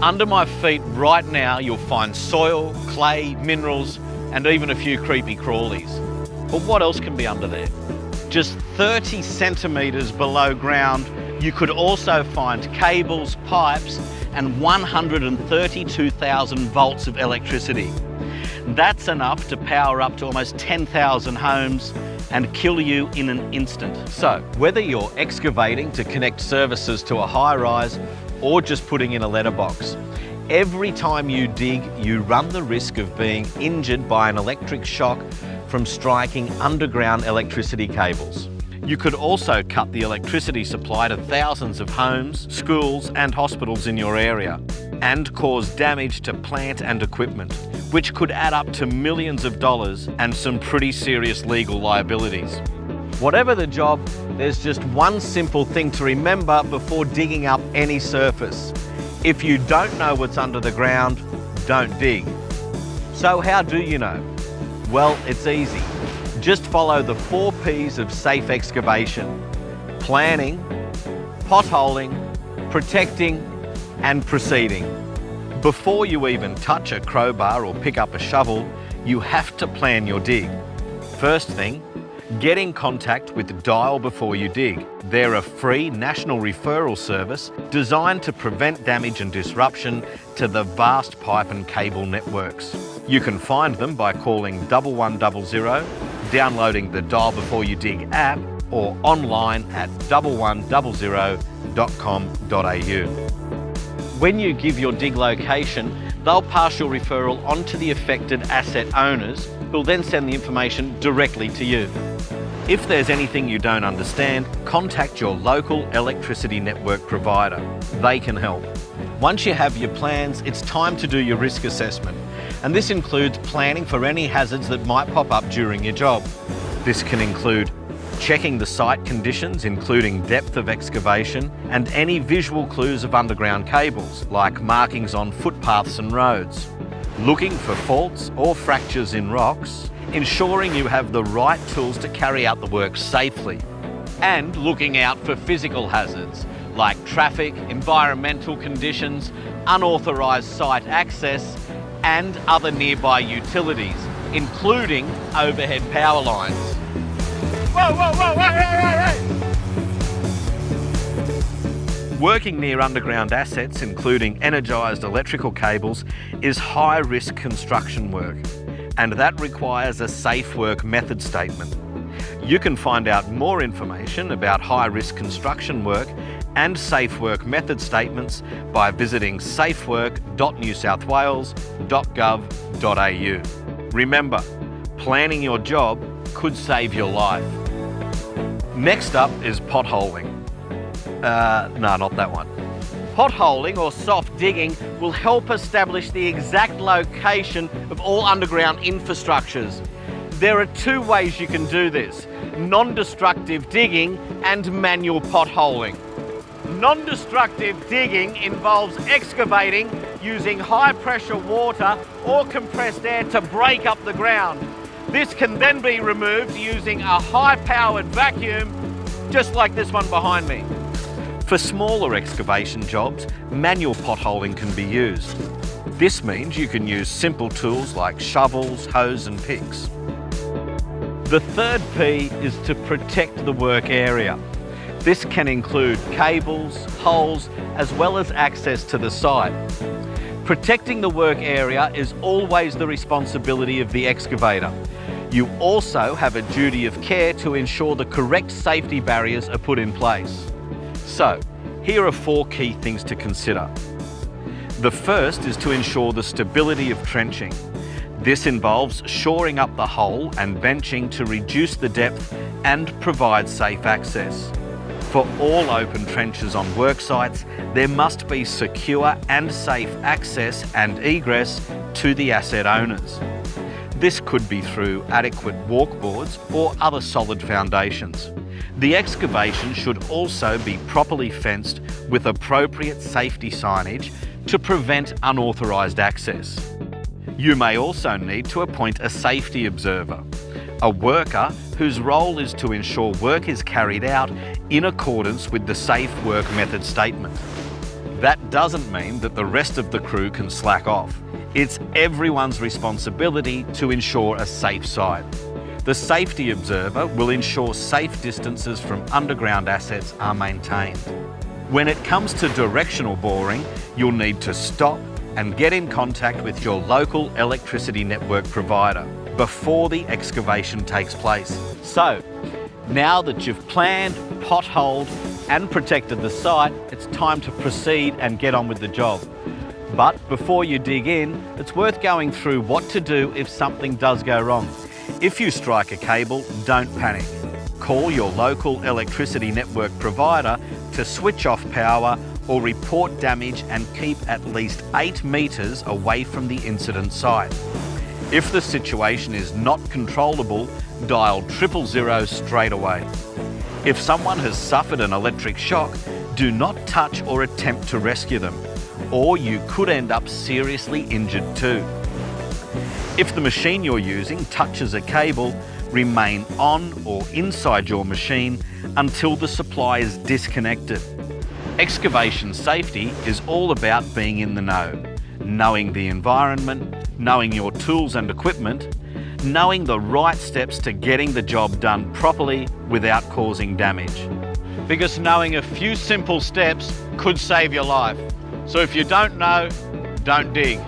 Under my feet right now, you'll find soil, clay, minerals, and even a few creepy crawlies. But what else can be under there? Just 30 centimetres below ground, you could also find cables, pipes, and 132,000 volts of electricity. That's enough to power up to almost 10,000 homes and kill you in an instant. So, whether you're excavating to connect services to a high-rise or just putting in a letterbox, every time you dig, you run the risk of being injured by an electric shock from striking underground electricity cables. You could also cut the electricity supply to thousands of homes, schools and hospitals in your area and cause damage to plant and equipment, which could add up to millions of dollars and some pretty serious legal liabilities. Whatever the job, there's just one simple thing to remember before digging up any surface. If you don't know what's under the ground, don't dig. So how do you know? Well, it's easy. Just follow the 4 P's of safe excavation: planning, potholing, protecting, and proceeding. Before you even touch a crowbar or pick up a shovel, you have to plan your dig. First thing, get in contact with Dial Before You Dig. They're a free national referral service designed to prevent damage and disruption to the vast pipe and cable networks. You can find them by calling 1100, downloading the Dial Before You Dig app, or online at 1100.com.au. When you give your dig location, they'll pass your referral on to the affected asset owners, who'll then send the information directly to you. If there's anything you don't understand, contact your local electricity network provider. They can help. Once you have your plans, it's time to do your risk assessment. And this includes planning for any hazards that might pop up during your job. This can include checking the site conditions, including depth of excavation, and any visual clues of underground cables, like markings on footpaths and roads. Looking for faults or fractures in rocks, ensuring you have the right tools to carry out the work safely, and looking out for physical hazards like traffic, environmental conditions, unauthorised site access, and other nearby utilities, including overhead power lines. Whoa, whoa, whoa, hey, hey, hey! Working near underground assets, including energised electrical cables, is high-risk construction work, and that requires a SafeWork method statement. You can find out more information about high-risk construction work and SafeWork method statements by visiting safework.newsouthwales.gov.au. Remember, planning your job could save your life. Next up is potholing. No, not that one. Potholing, or soft digging, will help establish the exact location of all underground infrastructures. There are 2 ways you can do this: non-destructive digging and manual potholing. Non-destructive digging involves excavating using high-pressure water or compressed air to break up the ground. This can then be removed using a high-powered vacuum, just like this one behind me. For smaller excavation jobs, manual potholing can be used. This means you can use simple tools like shovels, hose and picks. The 3rd P is to protect the work area. This can include cables, holes, as well as access to the site. Protecting the work area is always the responsibility of the excavator. You also have a duty of care to ensure the correct safety barriers are put in place. So, here are 4 key things to consider. The first is to ensure the stability of trenching. This involves shoring up the hole and benching to reduce the depth and provide safe access. For all open trenches on work sites, there must be secure and safe access and egress to the asset owners. This could be through adequate walkboards or other solid foundations. The excavation should also be properly fenced with appropriate safety signage to prevent unauthorised access. You may also need to appoint a safety observer, a worker whose role is to ensure work is carried out in accordance with the SafeWork method statement. That doesn't mean that the rest of the crew can slack off. It's everyone's responsibility to ensure a safe site. The safety observer will ensure safe distances from underground assets are maintained. When it comes to directional boring, you'll need to stop and get in contact with your local electricity network provider before the excavation takes place. So, now that you've planned, potholed and protected the site, it's time to proceed and get on with the job. But before you dig in, it's worth going through what to do if something does go wrong. If you strike a cable, don't panic. Call your local electricity network provider to switch off power or report damage and keep at least 8 metres away from the incident site. If the situation is not controllable, dial 000 straight away. If someone has suffered an electric shock, do not touch or attempt to rescue them, or you could end up seriously injured too. If the machine you're using touches a cable, remain on or inside your machine until the supply is disconnected. Excavation safety is all about being in the know, knowing the environment, knowing your tools and equipment, knowing the right steps to getting the job done properly without causing damage. Because knowing a few simple steps could save your life. So if you don't know, don't dig.